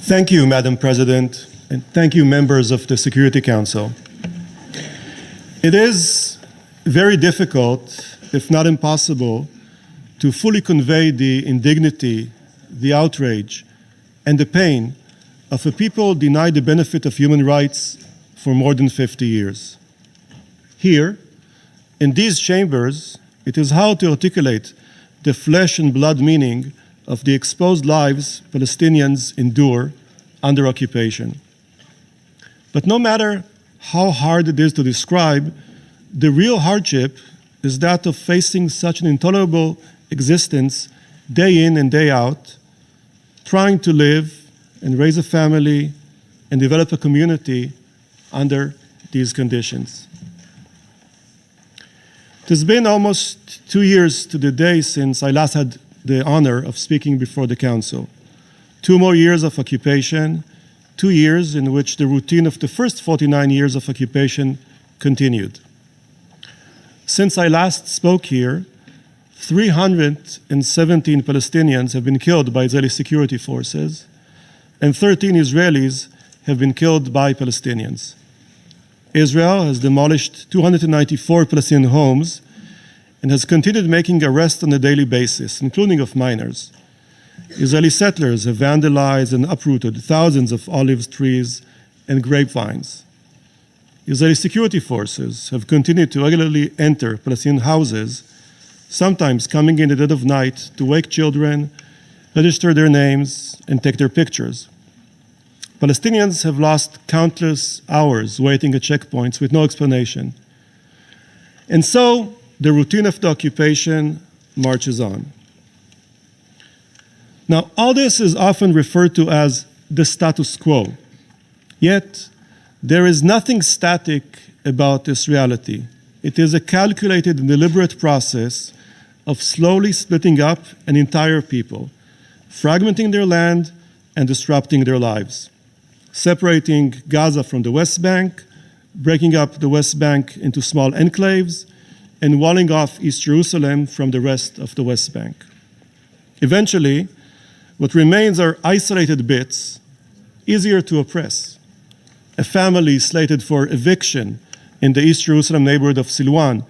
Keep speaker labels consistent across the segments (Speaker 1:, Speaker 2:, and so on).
Speaker 1: Thank you, Madam President, and thank you, members of the Security Council. It is very difficult, if not impossible, to fully convey the indignity, the outrage, and the pain of a people denied the benefit of human rights for more than 50 years. Here, in these chambers, it is hard to articulate the flesh and blood meaning of the exposed lives Palestinians endure under occupation. But no matter how hard it is to describe, the real hardship is that of facing such an intolerable existence day in and day out, trying to live and raise a family and develop a community under these conditions. It has been almost 2 years to the day since I last had the honor of speaking before the Council. 2 more years of occupation, 2 years in which the routine of the first 49 years of occupation continued. Since I last spoke here, 317 Palestinians have been killed by Israeli security forces, and 13 Israelis have been killed by Palestinians. Israel has demolished 294 Palestinian homes and has continued making arrests on a daily basis, including of minors. Israeli settlers have vandalized and uprooted thousands of olive trees and grapevines. Israeli security forces have continued to regularly enter Palestinian houses, sometimes coming in the dead of night to wake children, register their names, and take their pictures. Palestinians have lost countless hours waiting at checkpoints with no explanation. And so, the routine of the occupation marches on. Now, all this is often referred to as the status quo. Yet, there is nothing static about this reality. It is a calculated and deliberate process of slowly splitting up an entire people, fragmenting their land and disrupting their lives, separating Gaza from the West Bank, breaking up the West Bank into small enclaves, and walling off East Jerusalem from the rest of the West Bank. Eventually, what remains are isolated bits, easier to oppress. A family slated for eviction in the East Jerusalem neighborhood of Silwan,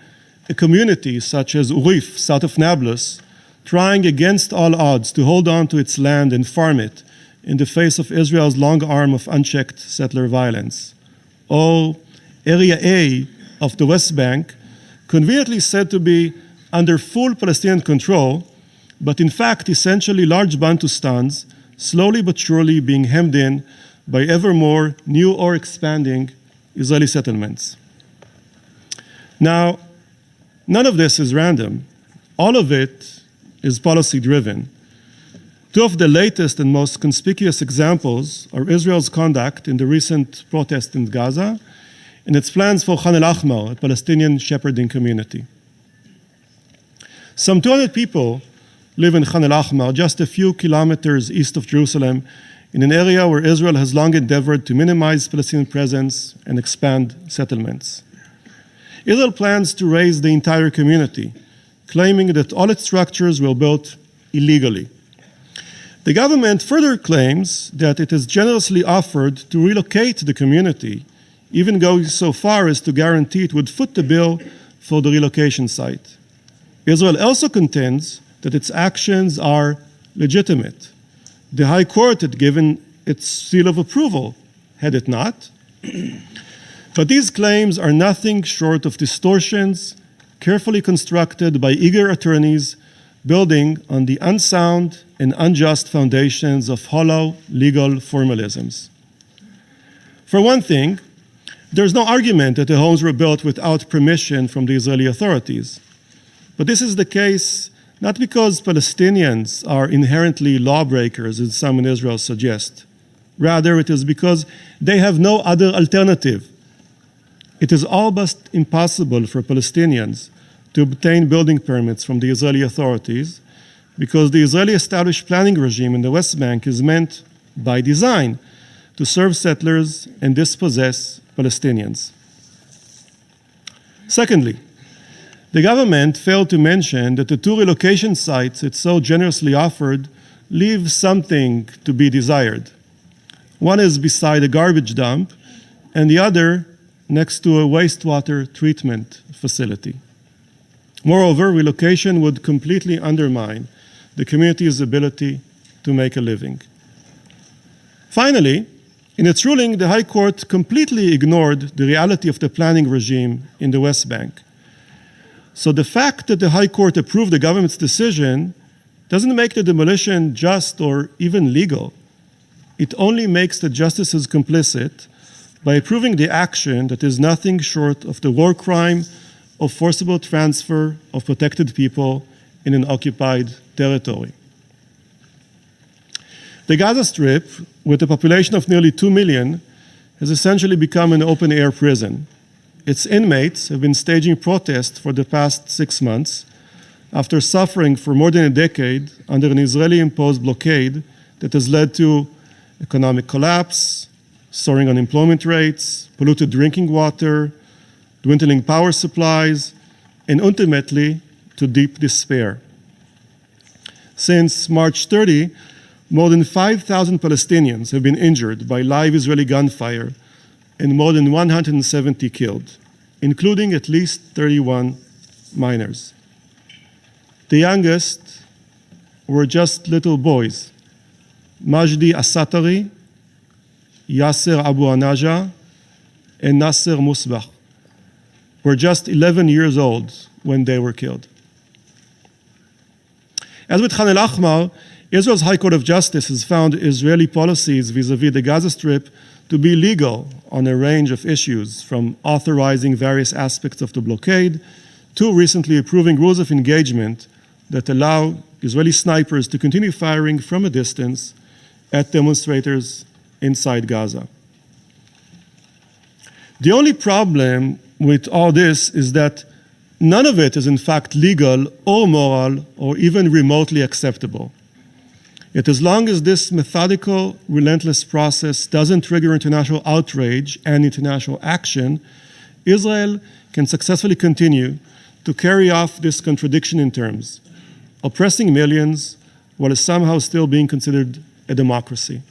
Speaker 1: a community such as Urif, south of Nablus, trying against all odds to hold on to its land and farm it in the face of Israel's long arm of unchecked settler violence. Or Area A of the West Bank, conveniently said to be under full Palestinian control, but in fact essentially large Bantustans, slowly but surely being hemmed in by ever more new or expanding Israeli settlements. Now, none of this is random. All of it is policy-driven. 2 of the latest and most conspicuous examples are Israel's conduct in the recent protest in Gaza and its plans for Khan al-Ahmar, a Palestinian shepherding community. Some 200 people live in Khan al-Ahmar, just a few kilometers east of Jerusalem, in an area where Israel has long endeavored to minimize Palestinian presence and expand settlements. Israel plans to raise the entire community, claiming that all its structures were built illegally. The government further claims that it has generously offered to relocate the community, even going so far as to guarantee it would foot the bill for the relocation site. Israel also contends that its actions are legitimate. The High Court had given its seal of approval, had it not? But these claims are nothing short of distortions carefully constructed by eager attorneys building on the unsound and unjust foundations of hollow legal formalisms. For one thing, there's no argument that the homes were built without permission from the Israeli authorities. But this is the case not because Palestinians are inherently lawbreakers, as some in Israel suggest. Rather, it is because they have no other alternative. It is almost impossible for Palestinians to obtain building permits from the Israeli authorities because the Israeli established planning regime in the West Bank is meant, by design, to serve settlers and dispossess Palestinians. Secondly, the government failed to mention that the 2 relocation sites it so generously offered leave something to be desired. One is beside a garbage dump, and the other next to a wastewater treatment facility. Moreover, relocation would completely undermine the community's ability to make a living. Finally, in its ruling, the High Court completely ignored the reality of the planning regime in the West Bank. So the fact that the High Court approved the government's decision doesn't make the demolition just or even legal. It only makes the justices complicit by approving the action that is nothing short of the war crime of forcible transfer of protected people in an occupied territory. The Gaza Strip, with a population of nearly 2 million, has essentially become an open-air prison. Its inmates have been staging protests for the past 6 months after suffering for more than a decade under an Israeli-imposed blockade that has led to economic collapse, soaring unemployment rates, polluted drinking water, dwindling power supplies, and ultimately to deep despair. Since March 30, more than 5,000 Palestinians have been injured by live Israeli gunfire and more than 170 killed, including at least 31 minors. The youngest were just little boys, Majdi Asatari, Yasser Abu Anaja, and Nasser Musbah were just 11 years old when they were killed. As with Khan al-Ahmar, Israel's High Court of Justice has found Israeli policies vis-à-vis the Gaza Strip to be legal on a range of issues, from authorizing various aspects of the blockade to recently approving rules of engagement that allow Israeli snipers to continue firing from a distance at demonstrators inside Gaza. The only problem with all this is that none of it is in fact legal or moral or even remotely acceptable. Yet as long as this methodical, relentless process doesn't trigger international outrage and international action, Israel can successfully continue to carry off this contradiction in terms, oppressing millions while somehow still being considered a democracy.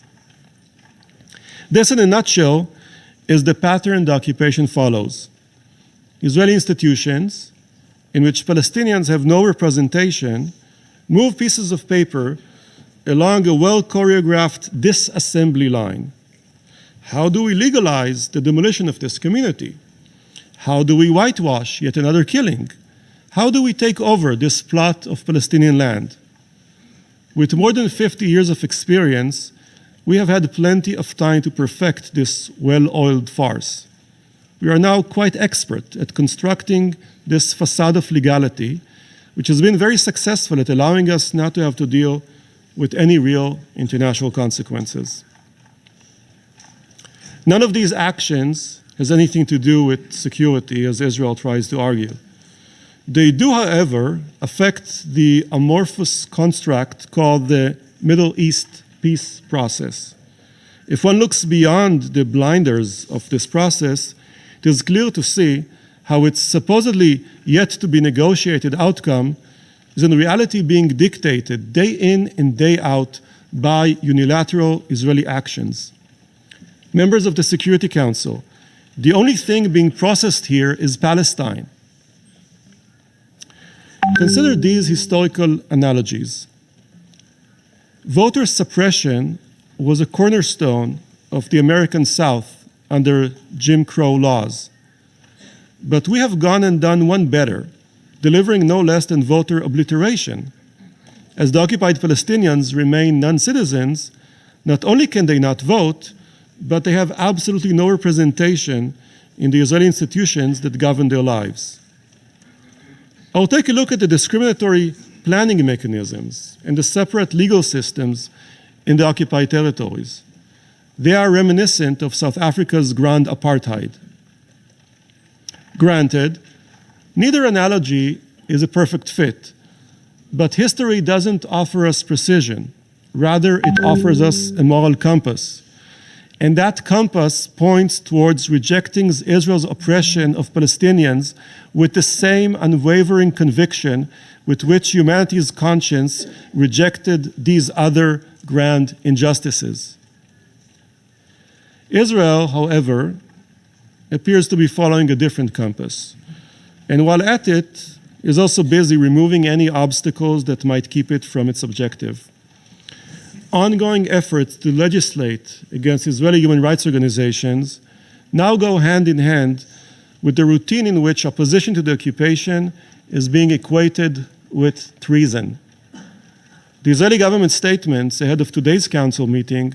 Speaker 1: This, in a nutshell, is the pattern the occupation follows. Israeli institutions, in which Palestinians have no representation, move pieces of paper along a well-choreographed disassembly line. How do we legalize the demolition of this community? How do we whitewash yet another killing? How do we take over this plot of Palestinian land? With more than 50 years of experience, we have had plenty of time to perfect this well-oiled farce. We are now quite expert at constructing this facade of legality, which has been very successful at allowing us not to have to deal with any real international consequences. None of these actions has anything to do with security, as Israel tries to argue. They do, however, affect the amorphous construct called the Middle East peace process. If one looks beyond the blinders of this process, it is clear to see how its supposedly yet to be negotiated outcome is in reality being dictated day in and day out by unilateral Israeli actions. Members of the Security Council, the only thing being processed here is Palestine. Consider these historical analogies. Voter suppression was a cornerstone of the American South under Jim Crow laws. But we have gone and done one better, delivering no less than voter obliteration. As the occupied Palestinians remain non-citizens, not only can they not vote, but they have absolutely no representation in the Israeli institutions that govern their lives. I'll take a look at the discriminatory planning mechanisms and the separate legal systems in the occupied territories. They are reminiscent of South Africa's grand apartheid. Granted, neither analogy is a perfect fit, but history doesn't offer us precision. Rather, it offers us a moral compass. And that compass points towards rejecting Israel's oppression of Palestinians with the same unwavering conviction with which humanity's conscience rejected these other grand injustices. Israel, however, appears to be following a different compass. And while at it, is also busy removing any obstacles that might keep it from its objective. Ongoing efforts to legislate against Israeli human rights organizations now go hand in hand with the routine in which opposition to the occupation is being equated with treason. The Israeli government statements ahead of today's council meeting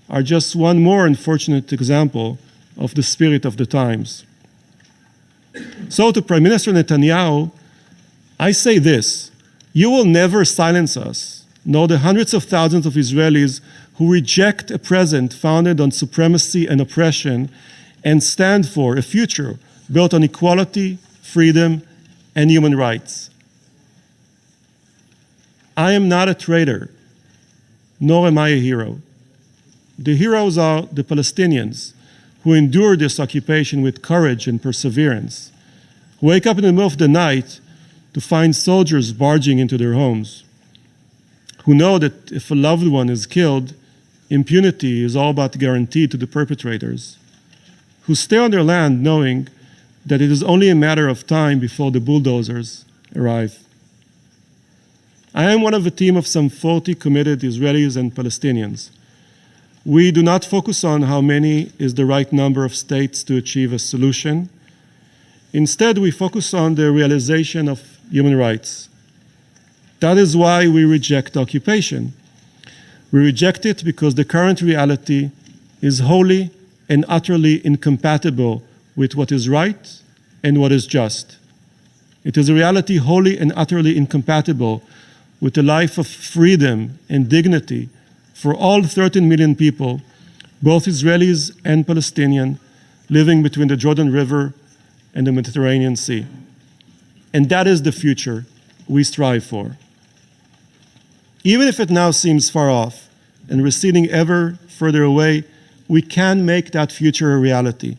Speaker 1: are just one more unfortunate example of the spirit of the times. So to Prime Minister Netanyahu, I say this: you will never silence us, nor the hundreds of thousands of Israelis who reject a present founded on supremacy and oppression and stand for a future built on equality, freedom, and human rights. I am not a traitor, nor am I a hero. The heroes are the Palestinians who endure this occupation with courage and perseverance, who wake up in the middle of the night to find soldiers barging into their homes, who know that if a loved one is killed, impunity is all but guaranteed to the perpetrators, who stay on their land knowing that it is only a matter of time before the bulldozers arrive. I am one of a team of some 40 committed Israelis and Palestinians. We do not focus on how many is the right number of states to achieve a solution. Instead, we focus on the realization of human rights. That is why we reject occupation. We reject it because the current reality is wholly and utterly incompatible with what is right and what is just. It is a reality wholly and utterly incompatible with a life of freedom and dignity for all 13 million people, both Israelis and Palestinian, living between the Jordan River and the Mediterranean Sea. And that is the future we strive for. Even if it now seems far off and receding ever further away, we can make that future a reality.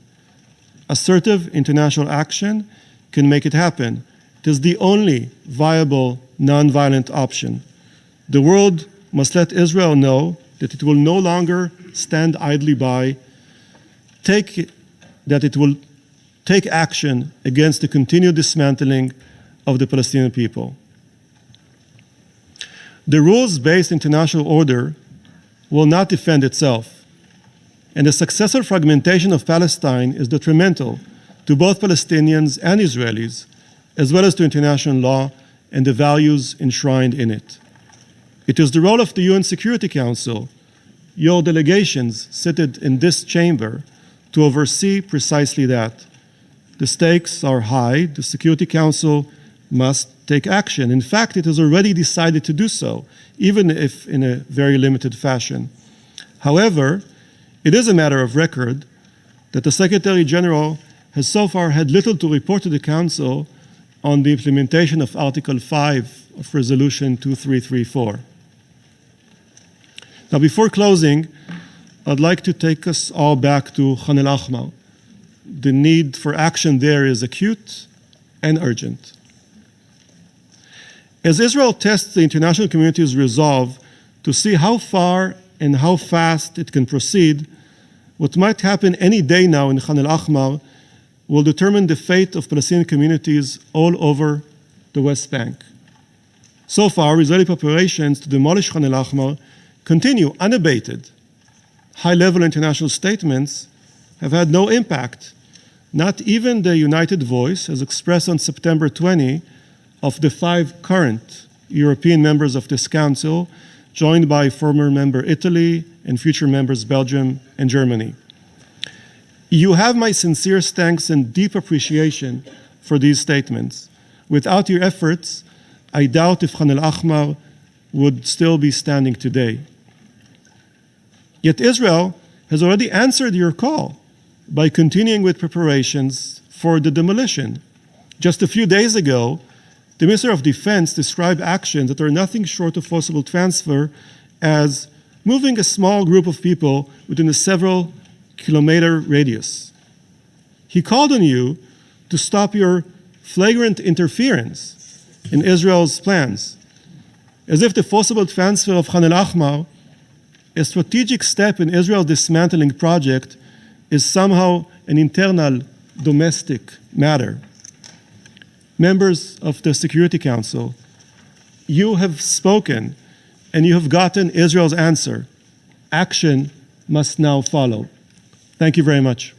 Speaker 1: Assertive international action can make it happen. It is the only viable nonviolent option. The world must let Israel know that it will no longer stand idly by, that it will take action against the continued dismantling of the Palestinian people. The rules-based international order will not defend itself, and the successful fragmentation of Palestine is detrimental to both Palestinians and Israelis, as well as to international law and the values enshrined in it. It is the role of the UN Security Council, your delegations seated in this chamber, to oversee precisely that. The stakes are high. The Security Council must take action. In fact, it has already decided to do so, even if in a very limited fashion. However, it is a matter of record that the Secretary General has so far had little to report to the Council on the implementation of Article 5 of Resolution 2334. Now, before closing, I'd like to take us all back to Khan el-Ahmar. The need for action there is acute and urgent. As Israel tests the international community's resolve to see how far and how fast it can proceed, what might happen any day now in Khan el-Ahmar will determine the fate of Palestinian communities all over the West Bank. So far, Israeli preparations to demolish Khan el-Ahmar continue unabated. High-level international statements have had no impact. Not even the united voice, as expressed on September 20, of the 5 current European members of this Council, joined by former member Italy and future members Belgium and Germany. You have my sincerest thanks and deep appreciation for these statements. Without your efforts, I doubt if Khan el-Ahmar would still be standing today. Yet Israel has already answered your call by continuing with preparations for the demolition. Just a few days ago, the Minister of Defense described actions that are nothing short of forcible transfer as moving a small group of people within a several kilometer radius. He called on you to stop your flagrant interference in Israel's plans, as if the forcible transfer of Khan el-Ahmar, a strategic step in Israel's dismantling project, is somehow an internal domestic matter. Members of the Security Council, you have spoken and you have gotten Israel's answer. Action must now follow. Thank you very much.